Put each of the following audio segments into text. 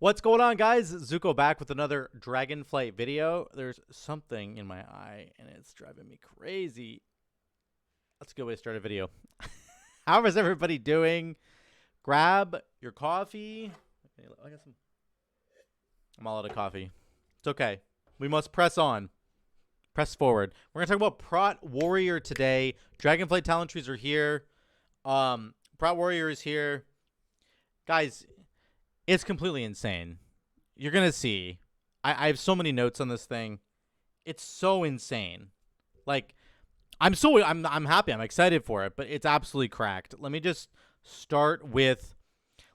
What's going on, guys? Zuko back with another Dragonflight video. There's something in my eye, and it's driving me crazy. That's a good way to start a video. How is everybody doing? Grab your coffee. I got some. I'm all out of coffee. It's okay. We must press on. Press forward. We're going to talk about Prot Warrior today. Dragonflight talent trees are here. Prot Warrior is here. Guys, it's completely insane. You're going to see. I have so many notes on this thing. It's so insane. Like, I'm happy. I'm excited for it, but it's absolutely cracked. Let me just start with,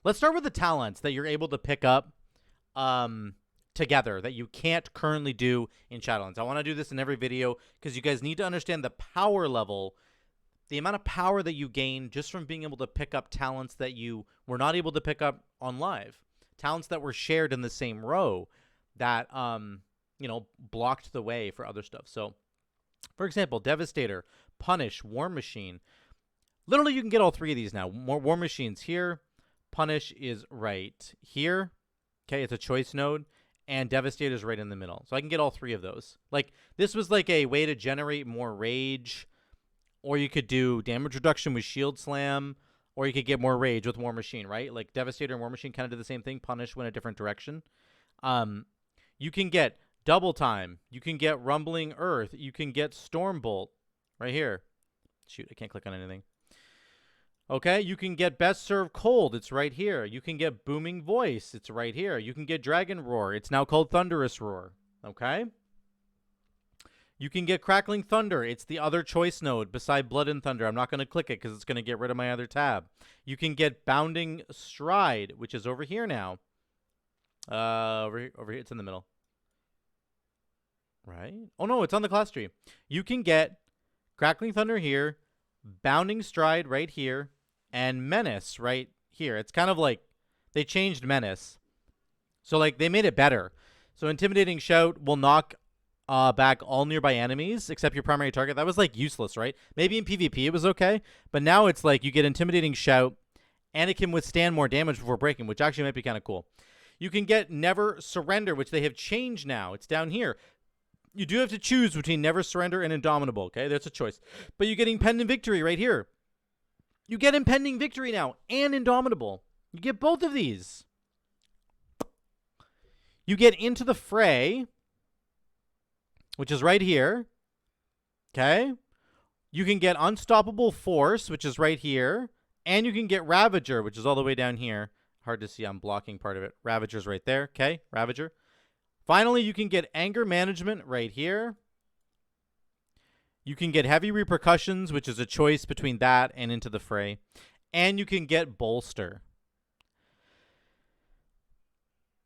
let's start with the talents that you're able to pick up together that you can't currently do in Shadowlands. I want to do this in every video because you guys need to understand the power level, the amount of power that you gain just from being able to pick up talents that you were not able to pick up on live. Talents that were shared in the same row that, blocked the way for other stuff. So, for example, Devastator, Punish, War Machine. Literally, you can get all three of these now. War Machine's here. Punish is right here. Okay, it's a choice node. And Devastator's right in the middle. So I can get all three of those. Like, this was like a way to generate more rage. Or you could do damage reduction with Shield Slam. Or you could get more rage with War Machine, right? Like, Devastator and War Machine kind of did the same thing. Punish went a different direction. You can get Double Time. You can get Rumbling Earth. You can get Stormbolt right here. Shoot, I can't click on anything. Okay, you can get Best Serve Cold. It's right here. You can get Booming Voice. It's right here. You can get Dragon Roar. It's now called Thunderous Roar. Okay? You can get Crackling Thunder. It's the other choice node beside Blood and Thunder. I'm not going to click it because it's going to get rid of my other tab. You can get Bounding Stride, which is over here now. Over here, it's in the middle. Right? Oh, no, it's on the class tree. You can get Crackling Thunder here, Bounding Stride right here, and Menace right here. It's kind of like they changed Menace. So, like, they made it better. So, Intimidating Shout will knock back all nearby enemies except your primary target. That was, like, useless, right? Maybe in PvP it was okay, but now it's like you get Intimidating Shout, and it can withstand more damage before breaking, which actually might be kind of cool. You can get Never Surrender, which they have changed now. It's down here. You do have to choose between Never Surrender and Indomitable, okay? That's a choice. But you're getting Impending Victory right here. You get Impending Victory now and Indomitable. You get both of these. You get Into the Fray, which is right here, okay? You can get Unstoppable Force, which is right here. And you can get Ravager, which is all the way down here. Hard to see, I'm blocking part of it. Ravager's right there, okay? Ravager. Finally, you can get Anger Management right here. You can get Heavy Repercussions, which is a choice between that and Into the Fray. And you can get Bolster.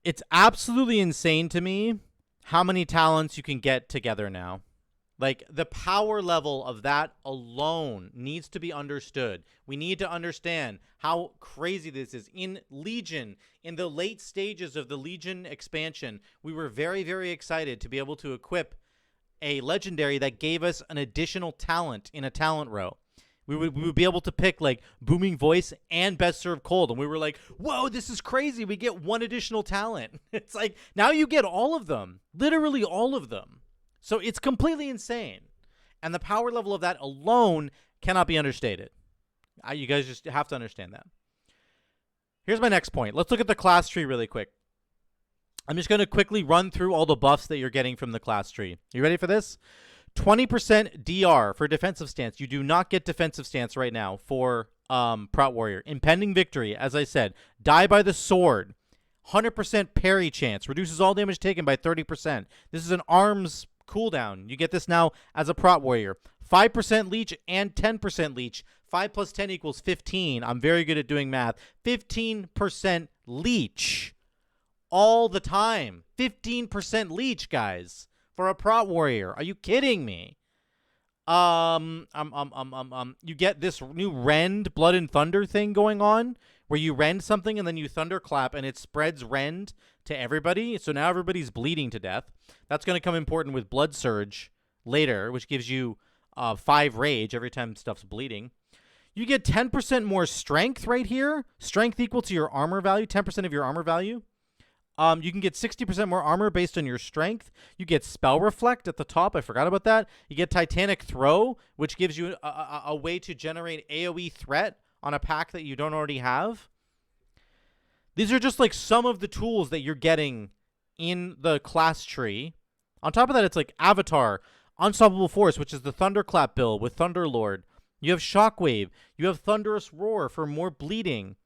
It's absolutely insane to me how many talents you can get together now. Like, the power level of that alone needs to be understood. We need to understand how crazy this is. In Legion, in the late stages of the Legion expansion, we were very, very excited to be able to equip a legendary that gave us an additional talent in a talent row. We would be able to pick, like, Booming Voice and Best Serve Cold. And we were like, whoa, this is crazy. We get one additional talent. It's like, now you get all of them. Literally all of them. So it's completely insane. And the power level of that alone cannot be understated. You guys just have to understand that. Here's my next point. Let's look at the class tree really quick. I'm just going to quickly run through all the buffs that you're getting from the class tree. You ready for this? 20% DR for defensive stance. You do not get defensive stance right now for Prot Warrior. Impending Victory, as I said. Die by the Sword. 100% parry chance. Reduces all damage taken by 30%. This is an arms cooldown. You get this now as a Prot Warrior. 5% leech and 10% leech. 5 plus 10 equals 15. I'm very good at doing math. 15% leech all the time. 15% leech, guys, for a Prot Warrior. Are you kidding me? You get this new Rend, Blood and Thunder thing going on, where you rend something and then you Thunderclap and it spreads rend to everybody. So now everybody's bleeding to death. That's going to come important with Bloodsurge later, which gives you 5 rage every time stuff's bleeding. You get 10% more strength right here. Strength equal to your armor value, 10% of your armor value. You can get 60% more armor based on your strength. You get Spell Reflect at the top. I forgot about that. You get Titanic Throw, which gives you a way to generate AOE threat on a pack that you don't already have. These are just like some of the tools that you're getting in the class tree. On top of that, it's like Avatar, Unstoppable Force, which is the Thunderclap build with Thunderlord. You have Shockwave. You have Thunderous Roar for more bleeding.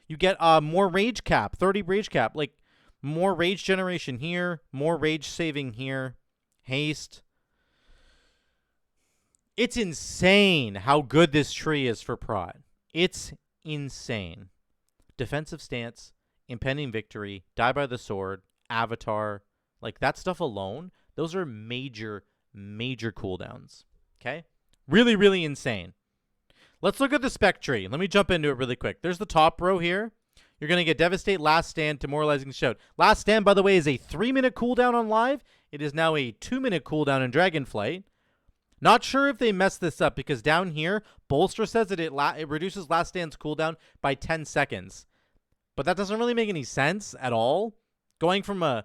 You get more Rage Cap, 30 Rage Cap. Like, more rage generation here, more rage saving here, haste. It's insane how good this tree is for Prot. It's insane. Defensive stance, impending victory, die by the sword, avatar. Like, that stuff alone, those are major, major cooldowns. Okay? Really, really insane. Let's look at the spec tree. Let me jump into it really quick. There's the top row here. You're going to get Devastate, Last Stand, Demoralizing Shout. Last Stand, by the way, is a 3-minute cooldown on live. It is now a 2-minute cooldown in Dragonflight. Not sure if they messed this up because down here, Bolster says that it reduces Last Stand's cooldown by 10 seconds. But that doesn't really make any sense at all. Going from a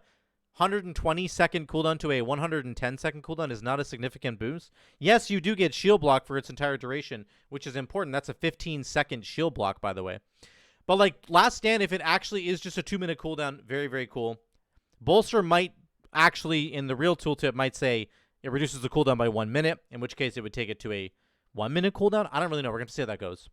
120-second cooldown to a 110-second cooldown is not a significant boost. Yes, you do get shield block for its entire duration, which is important. That's a 15-second shield block, by the way. But, like, Last Stand, if it actually is just a 2-minute cooldown, very, very cool. Bolster might actually, in the real tooltip, might say it reduces the cooldown by 1 minute, in which case it would take it to a 1-minute cooldown. I don't really know. We're going to see how that goes.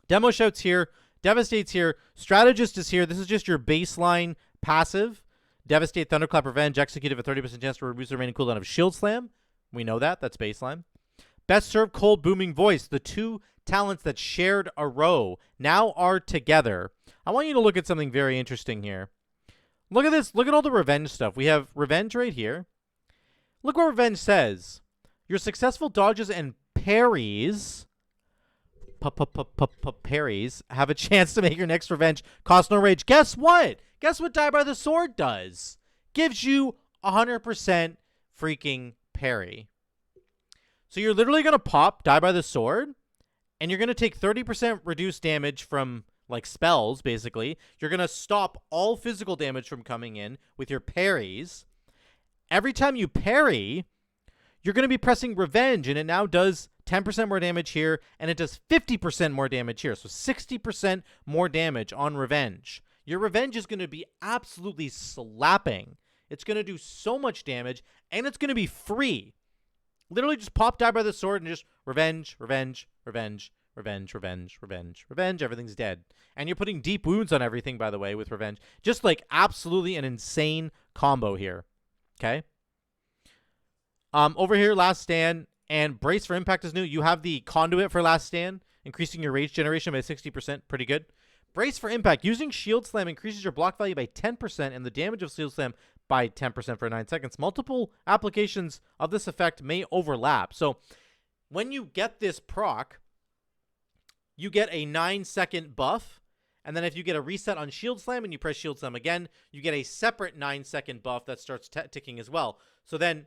Demo Shout's here. Devastate's here. Strategist is here. This is just your baseline passive. Devastate, Thunderclap, Revenge, execute have a 30% chance to reduce the remaining cooldown of Shield Slam. We know that. That's baseline. Best Served, Cold, Booming Voice. The two talents that shared a row now are together. I want you to look at something very interesting here. Look at this. Look at all the revenge stuff. We have revenge right here. Look what revenge says. Your successful dodges and parries parries have a chance to make your next revenge cost no rage. Guess what? Guess what Die by the Sword does? Gives you 100% freaking parry. So you're literally going to pop Die by the Sword, and you're going to take 30% reduced damage from, like, spells, basically. You're going to stop all physical damage from coming in with your parries. Every time you parry, you're going to be pressing Revenge, and it now does 10% more damage here, and it does 50% more damage here. So 60% more damage on Revenge. Your Revenge is going to be absolutely slapping. It's going to do so much damage, and it's going to be free. Literally just pop Die by the Sword and just Revenge, Revenge, Revenge, Revenge, Revenge, Revenge, Revenge. Everything's dead. And you're putting deep wounds on everything, by the way, with Revenge. Just like absolutely an insane combo here. Okay? Over here, Last Stand and Brace for Impact is new. You have the Conduit for Last Stand, increasing your rage generation by 60%. Pretty good. Brace for Impact. Using Shield Slam increases your block value by 10% and the damage of Shield Slam by 10% for 9 seconds. Multiple applications of this effect may overlap. So when you get this proc, you get a 9-second buff. And then if you get a reset on Shield Slam and you press Shield Slam again, you get a separate 9-second buff that starts ticking as well. So then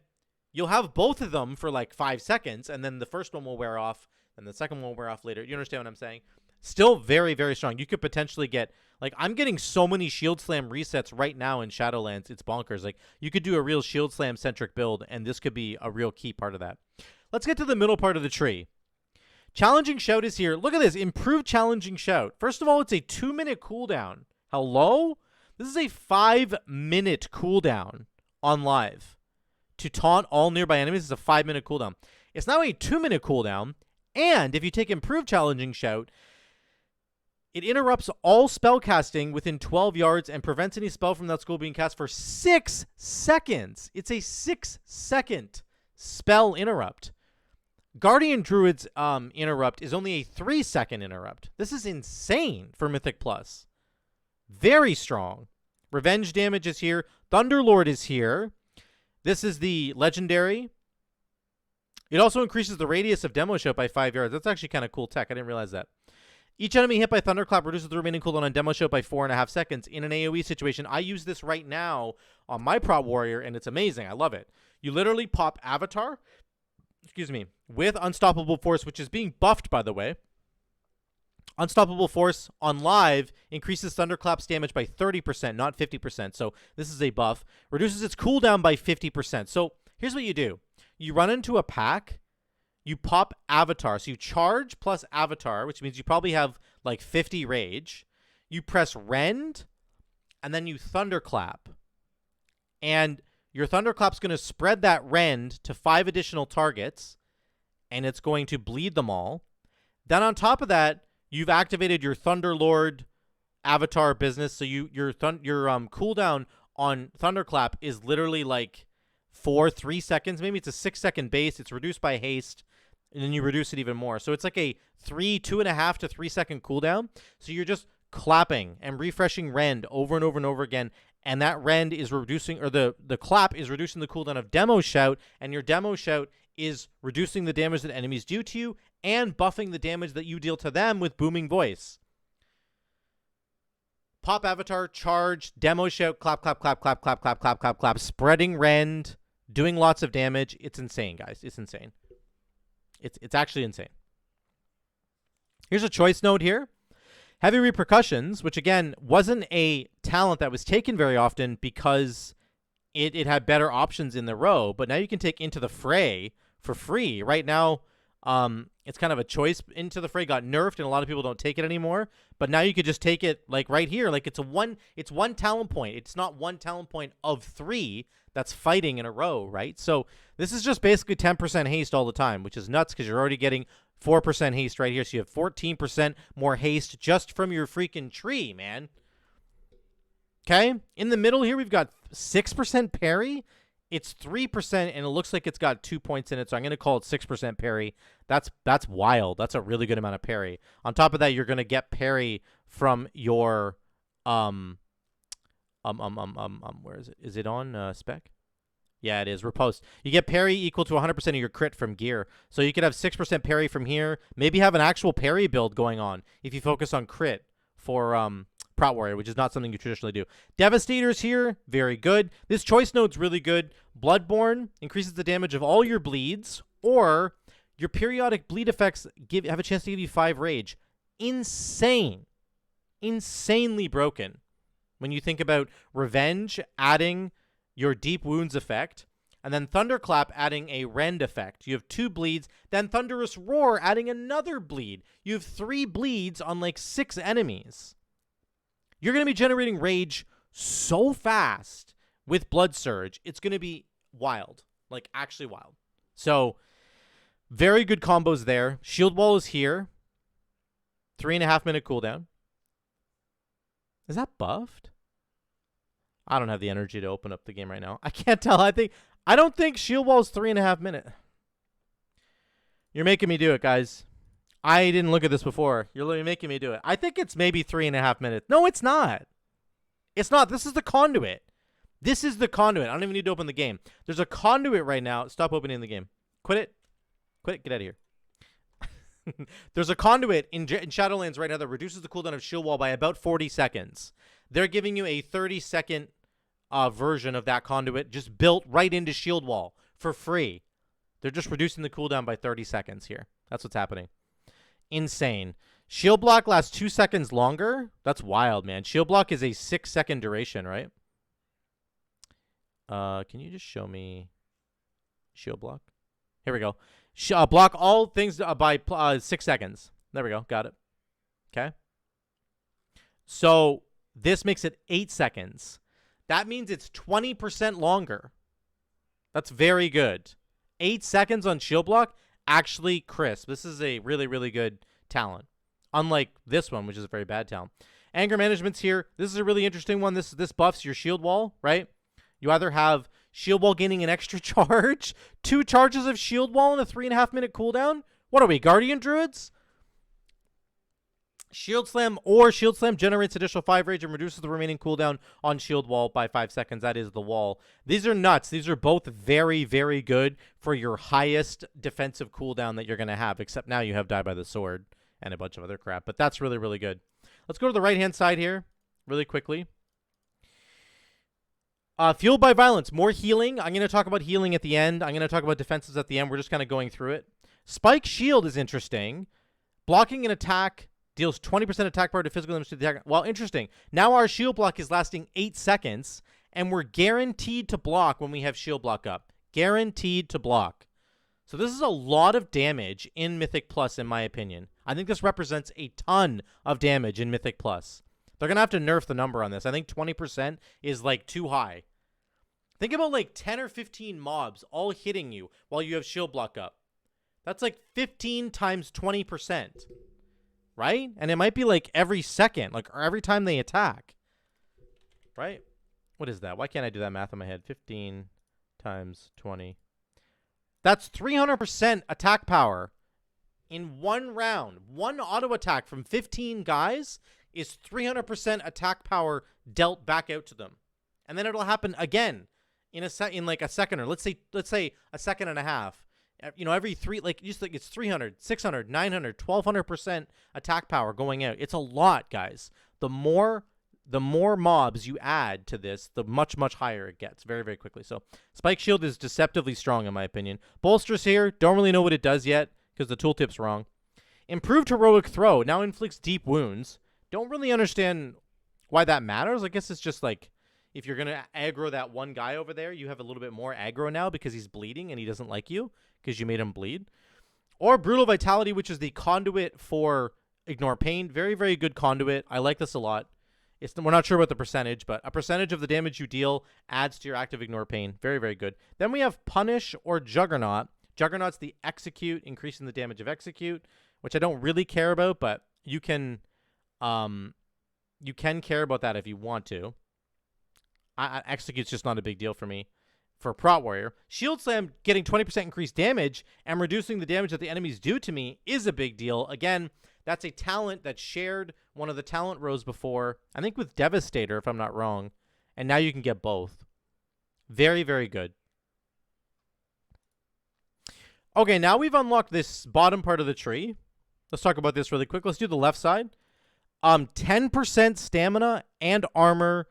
you'll have both of them for like 5 seconds, and then the first one will wear off, and the second one will wear off later. You understand what I'm saying? Still very, very strong. You could potentially get, like, I'm getting so many Shield Slam resets right now in Shadowlands. It's bonkers. Like, you could do a real Shield Slam-centric build, and this could be a real key part of that. Let's get to the middle part of the tree. Challenging Shout is here. Look at this. Improved Challenging Shout. First of all, it's a 2-minute cooldown. Hello? This is a 5-minute cooldown on live. To taunt all nearby enemies is a 5-minute cooldown. It's now a 2-minute cooldown, and if you take Improved Challenging Shout, it interrupts all spell casting within 12 yards and prevents any spell from that school being cast for 6 seconds. It's a 6-second spell interrupt. Guardian Druid's interrupt is only a 3-second interrupt. This is insane for Mythic Plus. Very strong. Revenge damage is here. Thunderlord is here. This is the legendary. It also increases the radius of Demo Shout by 5 yards. That's actually kind of cool tech. I didn't realize that. Each enemy hit by Thunderclap reduces the remaining cooldown on Demo Shout by 4.5 seconds. In an AoE situation, I use this right now on my Prot Warrior, and it's amazing. I love it. You literally pop Avatar, with Unstoppable Force, which is being buffed, by the way. Unstoppable Force on live increases Thunderclap's damage by 30%, not 50%. So this is a buff. Reduces its cooldown by 50%. So here's what you do. You run into a pack, you pop Avatar. So you charge plus Avatar, which means you probably have like 50 rage. You press Rend, and then you Thunderclap. And your Thunderclap's going to spread that Rend to 5 additional targets, and it's going to bleed them all. Then on top of that, you've activated your Thunderlord Avatar business, so your cooldown on Thunderclap is literally like 3 seconds. Maybe it's a 6-second base. It's reduced by haste, and then you reduce it even more. So it's like a 2.5 to 3 second cooldown. So you're just clapping and refreshing Rend over and over and over again, and that Rend is reducing, or the clap is reducing the cooldown of Demo Shout, and your Demo Shout is reducing the damage that enemies do to you and buffing the damage that you deal to them with Booming Voice. Pop Avatar, charge, Demo Shout, clap, clap, clap, clap, clap, clap, clap, clap, clap, spreading Rend, doing lots of damage. It's insane, guys. It's insane. It's actually insane. Here's a choice note here. Heavy Repercussions, which again wasn't a talent that was taken very often because it had better options in the row, but now you can take Into the Fray for free. Right now, it's kind of a choice. Into the Fray got nerfed, and a lot of people don't take it anymore. But now you could just take it like right here. Like it's one talent point. It's not one talent point of 3 that's fighting in a row, right? So this is just basically 10% haste all the time, which is nuts because you're already getting 4% haste right here. So you have 14% more haste just from your freaking tree, man. Okay? In the middle here, we've got 6% parry. It's 3%, and it looks like it's got 2 points in it, so I'm going to call it 6% parry. That's wild. That's a really good amount of parry. On top of that, you're going to get parry from your where is it? Is it on Spec? Yeah, it is. Riposte. You get parry equal to 100% of your crit from gear. So you could have 6% parry from here. Maybe have an actual parry build going on if you focus on crit for Prot Warrior, which is not something you traditionally do. Devastators here, very good. This choice note's really good. Bloodborne increases the damage of all your bleeds, or your periodic bleed effects have a chance to give you 5 rage. Insane. Insanely broken. When you think about Revenge adding your Deep Wounds effect, and then Thunderclap adding a Rend effect. You have 2 bleeds, then Thunderous Roar adding another bleed. You have 3 bleeds on like 6 enemies. You're going to be generating rage so fast with Bloodsurge. It's going to be wild. Like, actually wild. So, very good combos there. Shield Wall is here. 3.5 minute cooldown. Is that buffed? I don't have the energy to open up the game right now. I can't tell. I don't think Shield Wall is 3.5 minutes. You're making me do it, guys. I didn't look at this before. You're literally making me do it. I think it's maybe 3.5 minutes. No, it's not. It's not. This is the conduit. This is the conduit. I don't even need to open the game. There's a conduit right now. Stop opening the game. Quit it. Quit it. Get out of here. There's a conduit in Shadowlands right now that reduces the cooldown of Shield Wall by about 40 seconds. They're giving you a 30-second version of that conduit just built right into Shield Wall for free. They're just reducing the cooldown by 30 seconds here. That's what's happening. Insane. Shield block lasts 2 seconds longer. That's wild, man. Shield block is a 6-second duration, right? Can you just show me shield block? Here we go. Block all things by 6 seconds. There we go. Got it. Okay. So this makes it 8 seconds. That means it's 20% longer. That's very good. 8 seconds on shield block. Actually crisp. This is a really, really good talent. Unlike this one, which is a very bad talent. Anger management's here. This is a really interesting one. This buffs your shield wall, right? You either have shield wall gaining an extra charge, 2 charges of shield wall and a 3.5 minute cooldown. What are we, Guardian Druids? Shield Slam or Shield Slam generates additional 5 rage and reduces the remaining cooldown on Shield Wall by 5 seconds. That is the wall. These are nuts. These are both very, very good for your highest defensive cooldown that you're going to have, except now you have Die by the Sword and a bunch of other crap. But that's really, really good. Let's go to the right-hand side here really quickly. Fueled by Violence. More healing. I'm going to talk about healing at the end. I'm going to talk about defenses at the end. We're just kind of going through it. Spike Shield is interesting. Blocking an attack Deals 20% attack power to physical damage to the attacker. Well, interesting. Now our shield block is lasting 8 seconds, and we're guaranteed to block when we have shield block up. Guaranteed to block. So this is a lot of damage in Mythic Plus, in my opinion. I think this represents a ton of damage in Mythic Plus. They're going to have to nerf the number on this. I think 20% is, like, too high. Think about, like, 10 or 15 mobs all hitting you while you have shield block up. That's, like, 15 times 20%. Right? And it might be, like, every second. Like, or every time they attack. Right? What is that? Why can't I do that math in my head? 15 times 20. That's 300% attack power in one round. One auto attack from 15 guys is 300% attack power dealt back out to them. And then it'll happen again in like a second, or let's say a second and a half. You know, every three, like, just like it's 300, 600, 900, 1200% attack power going out. It's a lot, guys. The more mobs you add to this, the much higher it gets very, very quickly. So Spike Shield is deceptively strong, in my opinion. Bolsters here, don't really know what it does yet because the tooltip's wrong. Improved Heroic Throw, now inflicts deep wounds. Don't really understand why that matters. I guess it's just like, if you're going to aggro that one guy over there, you have a little bit more aggro now because he's bleeding and he doesn't like you because you made him bleed. Or Brutal Vitality, which is the conduit for Ignore Pain. Very, very good conduit. I like this a lot. We're not sure about the percentage, but a percentage of the damage you deal adds to your active Ignore Pain. Very, very good. Then we have Punish or Juggernaut. Juggernaut's the Execute, increasing the damage of Execute, which I don't really care about, but you can care about that if you want to. Execute's just not a big deal for me. For Prot Warrior, Shield Slam getting 20% increased damage and reducing the damage that the enemies do to me is a big deal. Again, that's a talent that shared one of the talent rows before, I think with Devastator, if I'm not wrong. And now you can get both. Very, very good. Okay, now we've unlocked this bottom part of the tree. Let's talk about this really quick. Let's do the left side. 10% stamina and armor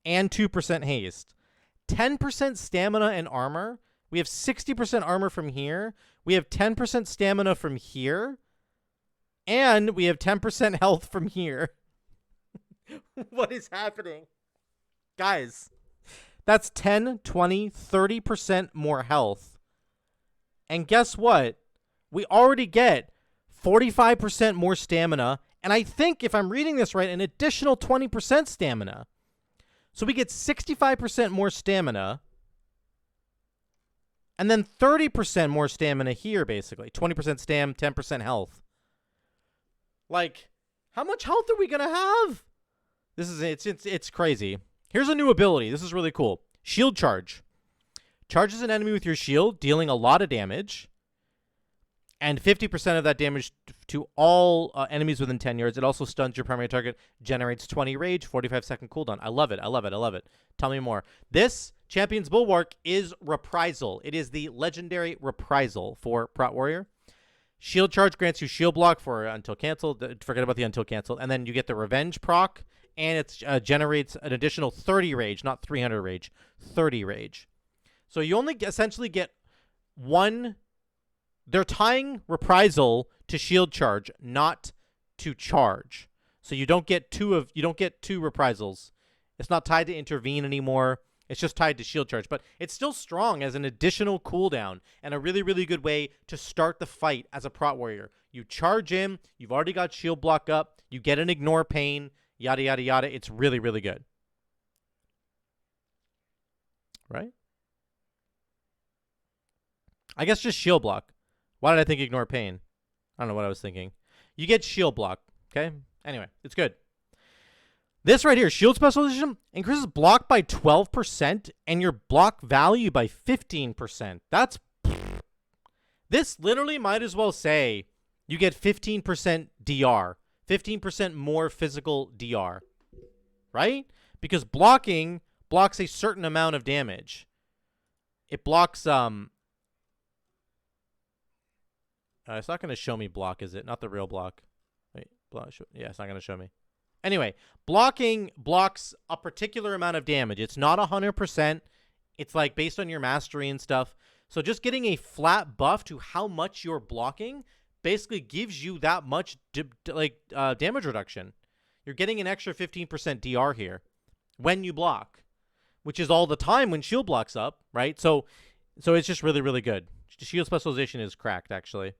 and 2% haste. 10% stamina and armor. We have 60% armor from here. We have 10% stamina from here. And we have 10% health from here. What is happening? Guys, that's 10, 20, 30% more health. And guess what? We already get 45% more stamina. And I think, if I'm reading this right, an additional 20% stamina. So we get 65% more stamina. And then 30% more stamina here, basically. 20% stam, 10% health. Like, how much health are we going to have? This is it's crazy. Here's a new ability. This is really cool. Shield Charge. Charges an enemy with your shield, dealing a lot of damage. And 50% of that damage to all enemies within 10 yards. It also stuns your primary target, generates 20 rage, 45-second cooldown. I love it. I love it. I love it. Tell me more. This Champion's Bulwark is Reprisal. It is the legendary Reprisal for Prot Warrior. Shield Charge grants you shield block for until canceled. Forget about the until canceled. And then you get the Revenge proc, and it generates an additional 30 rage, not 300 rage, 30 rage. So you only essentially get one. They're tying Reprisal to Shield Charge, not to Charge. So you don't get two Reprisals. It's not tied to Intervene anymore. It's just tied to Shield Charge. But it's still strong as an additional cooldown and a really, really good way to start the fight as a Prot Warrior. You charge in. You've already got Shield Block up. You get an Ignore Pain. Yada, yada, yada. It's really, really good. Right? I guess just Shield Block. Why did I think Ignore Pain? I don't know what I was thinking. You get Shield Block. Okay? Anyway, it's good. This right here, Shield Specialization, increases block by 12% and your block value by 15%. That's... This literally might as well say you get 15% DR. 15% more physical DR. Right? Because blocking blocks a certain amount of damage. It blocks... it's not going to show me block, is it? Not the real block. Wait, block, yeah, it's not going to show me. Anyway, blocking blocks a particular amount of damage. It's not 100%. It's like based on your mastery and stuff. So just getting a flat buff to how much you're blocking basically gives you that much damage reduction. You're getting an extra 15% DR here when you block, which is all the time when shield blocks up, right? So it's just really, really good. Shield specialization is cracked, actually.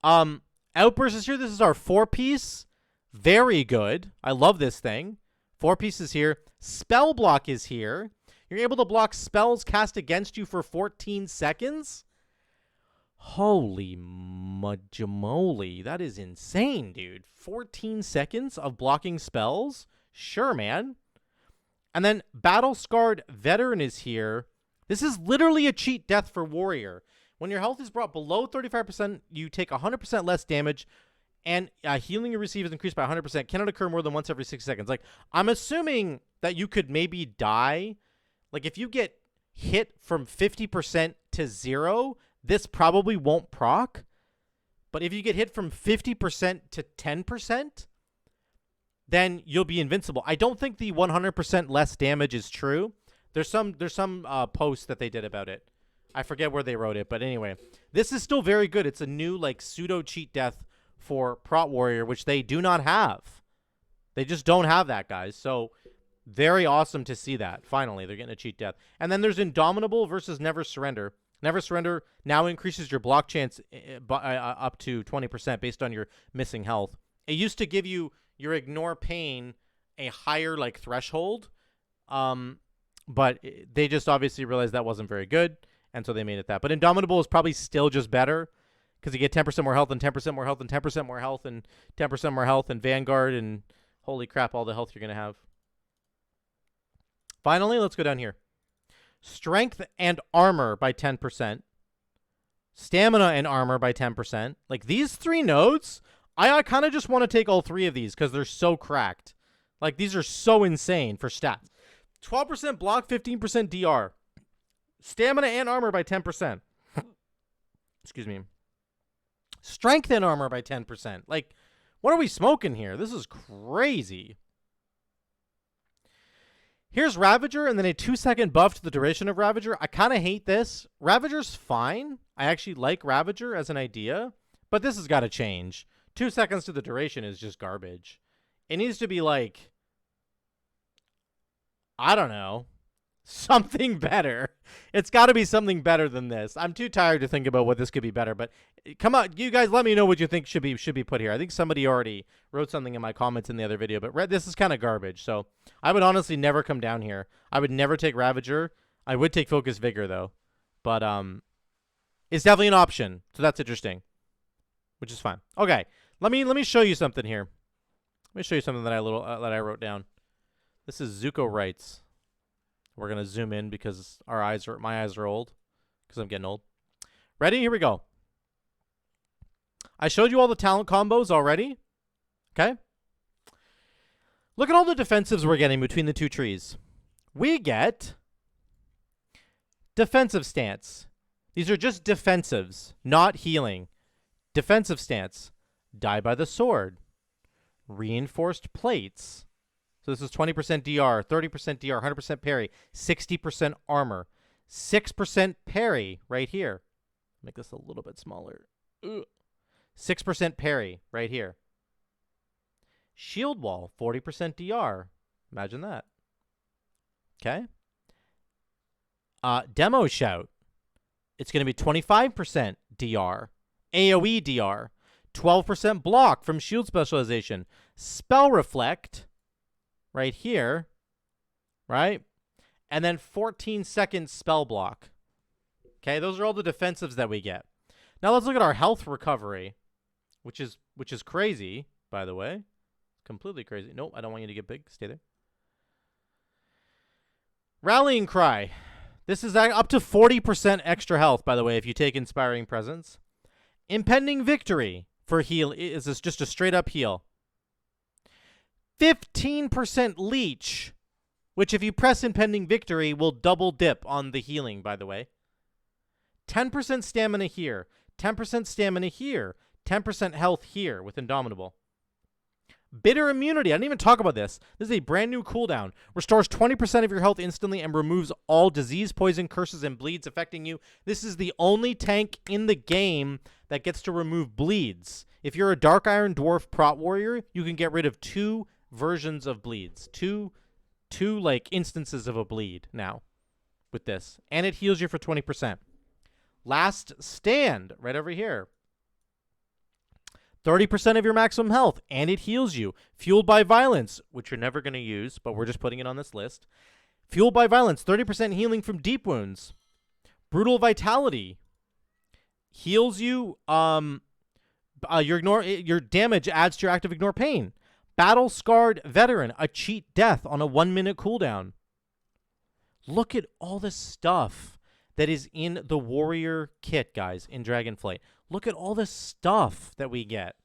Outburst is here. This is our 4-piece. Very good. I love this thing. 4 pieces here. Spell block is here. You're able to block spells cast against you for 14 seconds. Holy majamoli. That is insane, dude. 14 seconds of blocking spells? Sure, man. And then Battle Scarred Veteran is here. This is literally a cheat death for Warrior. When your health is brought below 35%, you take 100% less damage, and healing you receive is increased by 100%. Cannot occur more than once every 6 seconds. Like, I'm assuming that you could maybe die. Like, if you get hit from 50% to 0, this probably won't proc. But if you get hit from 50% to 10%, then you'll be invincible. I don't think the 100% less damage is true. There's some post that they did about it. I forget where they wrote it, but anyway, this is still very good. It's a new like pseudo cheat death for Prot Warrior, which they do not have. They just don't have that, guys. So very awesome to see that. Finally, they're getting a cheat death. And then there's Indomitable versus Never Surrender. Never Surrender now increases your block chance up to 20% based on your missing health. It used to give you your Ignore Pain a higher like threshold, but they just obviously realized that wasn't very good, and so they made it that. But Indomitable is probably still just better because you get 10% more health and 10% more health and 10% more health and 10% more health and Vanguard and holy crap, all the health you're going to have. Finally, let's go down here. Strength and armor by 10%. Stamina and armor by 10%. Like these 3 nodes, I kind of just want to take all 3 of these because they're so cracked. Like these are so insane for stats. 12% block, 15% DR. Stamina and armor by 10%. Excuse me. Strength and armor by 10%. Like, what are we smoking here? This is crazy. Here's Ravager, and then a 2-second buff to the duration of Ravager. I kind of hate this. Ravager's fine. I actually like Ravager as an idea, but this has got to change. 2 seconds to the duration is just garbage. It needs to be like, I don't know, something better. It's got to be something better than this. I'm too tired to think about what this could be better, but come on, you guys let me know what you think should be put here. I think somebody already wrote something in my comments in the other video, but this is kind of garbage. So I would honestly never come down here. I would never take Ravager. I would take Focus Vigor though, but it's definitely an option. So that's interesting, which is fine. Okay, let me show you something here. Let me show you something that I wrote down. This is Zuko Writes. We're gonna zoom in because my eyes are old because I'm getting old. Ready? Here we go. I showed you all the talent combos already. Okay. Look at all the defensives we're getting between the 2 trees. We get defensive stance. These are just defensives, not healing. Defensive stance. Die by the sword. Reinforced plates. So this is 20% DR, 30% DR, 100% parry, 60% armor, 6% parry right here. Make this a little bit smaller. 6% parry right here. Shield wall, 40% DR. Imagine that. Okay. Demo shout. It's going to be 25% DR. AOE DR. 12% block from shield specialization. Spell reflect. Right here, right? And then 14-second spell block. Okay, those are all the defensives that we get. Now let's look at our health recovery, which is crazy, by the way. Completely crazy. Nope, I don't want you to get big. Stay there. Rallying Cry. This is up to 40% extra health, by the way, if you take Inspiring Presence. Impending Victory for heal. Is this just a straight-up heal? 15% leech, which if you press Impending Victory will double dip on the healing, by the way. 10% stamina here. 10% stamina here. 10% health here with Indomitable. Bitter immunity. I didn't even talk about this. This is a brand new cooldown. Restores 20% of your health instantly and removes all disease, poison, curses, and bleeds affecting you. This is the only tank in the game that gets to remove bleeds. If you're a Dark Iron Dwarf Prot Warrior, you can get rid of 2 versions of bleeds. Two like instances of a bleed now with this. And it heals you for 20%. Last Stand, right over here. 30% of your maximum health, and it heals you. Fueled by Violence, which you're never going to use, but we're just putting it on this list. Fueled by Violence, 30% healing from deep wounds. Brutal Vitality heals you. Your damage adds to your active Ignore Pain. Battle Scarred Veteran, a cheat death on a 1-minute cooldown. Look at all this stuff that is in the Warrior kit, guys, in Dragonflight. Look at all this stuff that we get.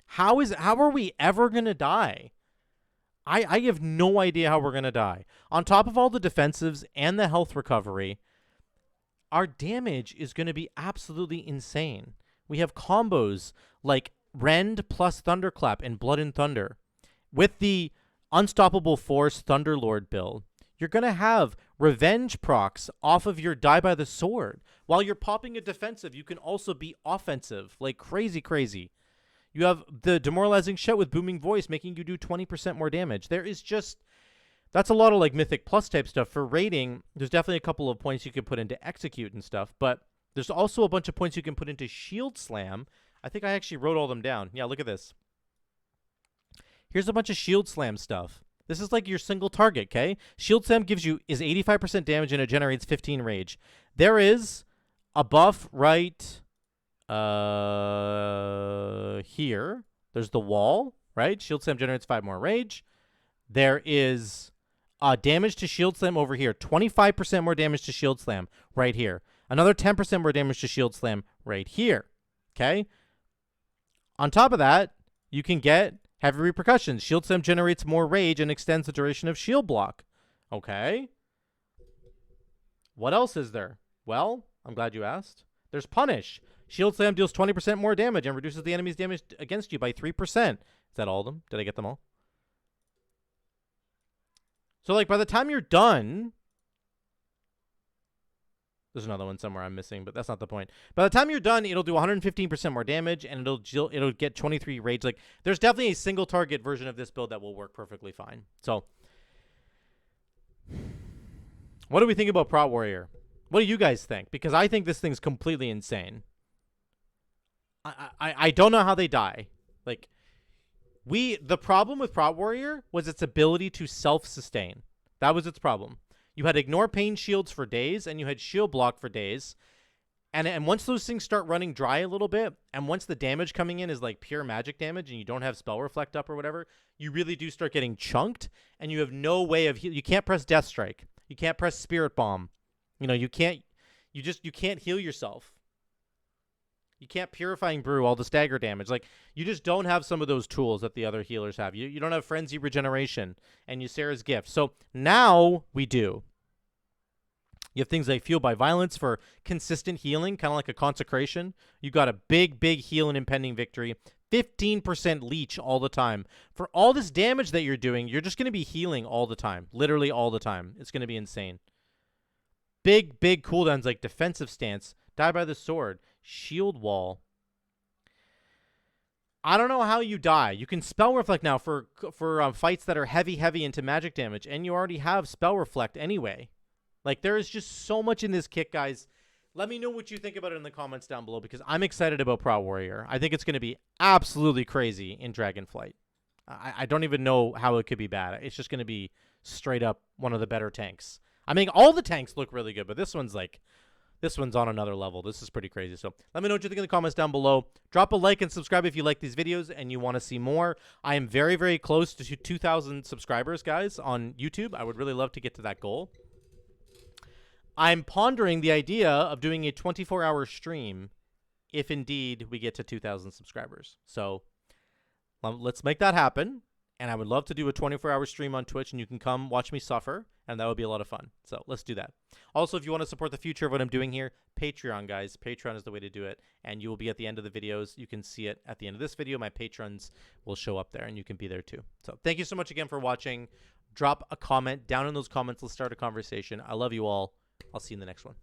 How are we ever going to die? I have no idea how we're going to die. On top of all the defensives and the health recovery, our damage is going to be absolutely insane. We have combos like Rend plus Thunderclap and Blood and Thunder. With the Unstoppable Force Thunderlord build, you're going to have revenge procs off of your Die by the Sword. While you're popping a defensive, you can also be offensive, like crazy, crazy. You have the Demoralizing Shout with Booming Voice, making you do 20% more damage. There is just... That's a lot of like Mythic Plus type stuff. For rating, there's definitely a couple of points you can put into Execute and stuff, but there's also a bunch of points you can put into Shield Slam. I think I actually wrote all them down. Yeah, look at this. Here's a bunch of Shield Slam stuff. This is like your single target, okay? Shield Slam is 85% damage and it generates 15 rage. There is a buff right here. There's the wall, right? Shield Slam generates 5 more rage. There is damage to Shield Slam over here. 25% more damage to Shield Slam right here. Another 10% more damage to Shield Slam right here, okay? On top of that, you can get Heavy Repercussions. Shield Slam generates more rage and extends the duration of shield block. Okay. What else is there? Well, I'm glad you asked. There's Punish. Shield Slam deals 20% more damage and reduces the enemy's damage against you by 3%. Is that all of them? Did I get them all? So, like, by the time you're done... There's another one somewhere I'm missing, but that's not the point. By the time you're done, it'll do 115% more damage, and it'll get 23 rage. Like, there's definitely a single target version of this build that will work perfectly fine. So, what do we think about Prot Warrior? What do you guys think? Because I think this thing's completely insane. I don't know how they die. Like, the problem with Prot Warrior was its ability to self-sustain. That was its problem. You had Ignore Pain shields for days, and you had Shield Block for days. And once those things start running dry a little bit, and once the damage coming in is like pure magic damage, and you don't have Spell Reflect up or whatever, you really do start getting chunked, and you have no way of you can't press Death Strike. You can't press Spirit Bomb. You know, you can't heal yourself. You can't Purifying Brew all the stagger damage. Like, you just don't have some of those tools that the other healers have. You don't have Frenzy Regeneration and Ysera's Gift. So now we do. You have things like Fueled by Violence for consistent healing, kind of like a Consecration. You got a big, big heal and Impending Victory. 15% leech all the time. For all this damage that you're doing, you're just going to be healing all the time. Literally all the time. It's going to be insane. Big, big cooldowns like Defensive Stance, Die by the Sword, Shield Wall. I don't know how you die. You can Spell Reflect now for fights that are heavy into magic damage, and you already have Spell Reflect anyway. Like, there is just so much in this kit, guys. Let me know what you think about it in the comments down below, because I'm excited about Prot Warrior. I think it's going to be absolutely crazy in Dragonflight. I don't even know how it could be bad. It's just going to be straight up one of the better tanks. I mean, all the tanks look really good, but this one's on another level. This is pretty crazy. So let me know what you think in the comments down below. Drop a like and subscribe if you like these videos and you want to see more. I am very, very close to 2,000 subscribers, guys, on YouTube. I would really love to get to that goal. I'm pondering the idea of doing a 24-hour stream if indeed we get to 2,000 subscribers. So let's make that happen. And I would love to do a 24-hour stream on Twitch, and you can come watch me suffer, and that would be a lot of fun. So let's do that. Also, if you want to support the future of what I'm doing here, Patreon, guys. Patreon is the way to do it, and you will be at the end of the videos. You can see it at the end of this video. My patrons will show up there, and you can be there too. So thank you so much again for watching. Drop a comment down in those comments. Let's start a conversation. I love you all. I'll see you in the next one.